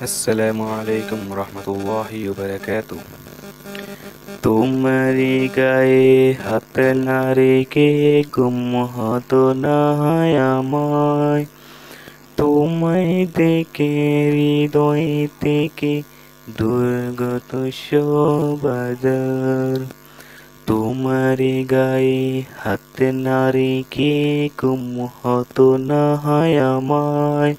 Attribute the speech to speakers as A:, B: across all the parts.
A: আসসালামু আলাইকুম রহমতুল্লাহি বারাকাতু। তোমারি গায়ে হাত না রেখে গুম হতো না হয় আমায়। তোমায় দেখে হৃদয় থেকে দুর্গত শোবাদার। তোমারি গায়ে হাত না রেখে গুম হতো না হয় আমায়।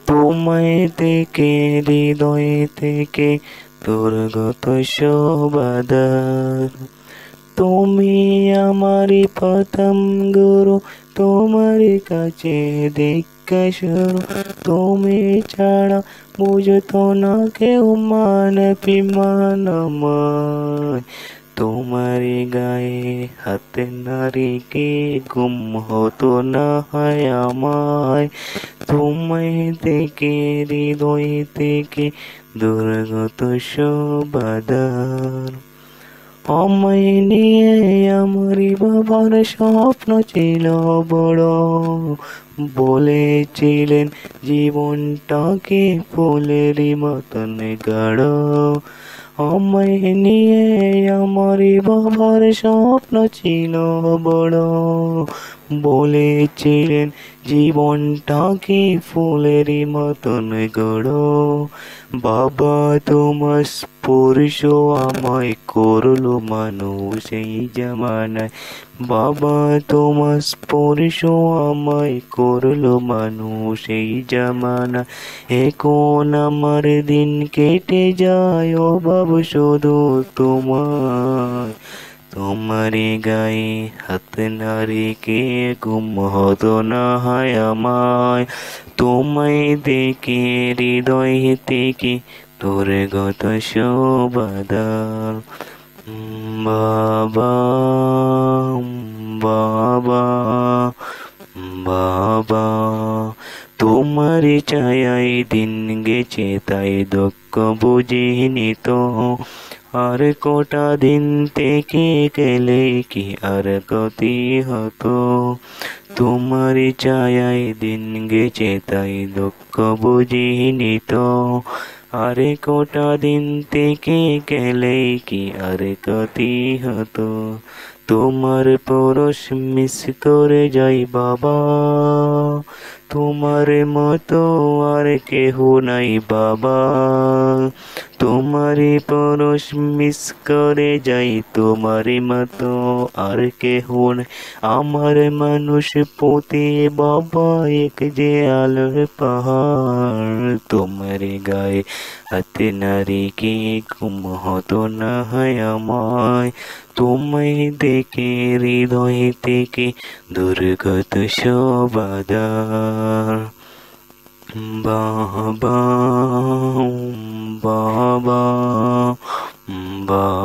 A: তোমায় দেখে হৃদয় থেকে দুর্গত শোবাদার। তুমি আমারই প্রথম গুরু, তোমার কাছে দীক্ষা শুরু। তুমি ছাড়া বুঝতো না কেউ মান অভিমান আমায়। তোমার গায়ে হাত না রেখে গুম হতো না হয় আমায়। তোমায় দেখে হৃদয় থেকে দুর্গত শোবাদার। আমায় নিয়ে আমারই বাবার স্বপ্ন ছিল বড়, বলেছিলেন জীবনটাকে ফুলেরই মতন গাঢ়। আমায় নিয়ে আমারই বাবার স্বপ্ন ছিল বড়, বলেছিলেন জীবনটাকে ফুলেরই মতন গড়ো। বাবা তোমার স্পর্শ আমায় করলো মানুষ এই জামানায়। বাবা তোমার স্পর্শ আমায় করলো মানুষ এই জামানায়। এখন আমার দিন কেটে যায় অভাব শুধু তোমার। তোমারি গায়ে হাত না রেখে ঘুম হতো না হয় আমায়। তোমায় দেখে হৃদয় থেকে দুর্গত শোবাদার। বাবা, বাবা, বাবা, তোমার ছায়ায় দিন গেছে তাই দুঃখ বুঝিনি তো। আর কটা দিন থেকে গেলে কি আর গতি হতো। তোমার ছায়ায় দিন গেছে তাই দুঃখ বুঝিনি তো। আরে কটা দিন থেকে গেলে কি আর গতি হতো। তোমার পরশ মিস করে যাই বাবা। তোমার মতো আর কেহ নাই বাবা। তোমারই পরশ মিস করে যাই, তোমারই মতো আর কেহ নাই। আমার মানুষ পোতে বাবা এক যে আলোর পাহাড়। তোমার গায়ে হাত না রেখে ঘুম হতো না হয় আমায়। তোমায় দেখে হৃদয় থেকে দুর্গত শোবাদার। বাবা, বাবা, বাবা।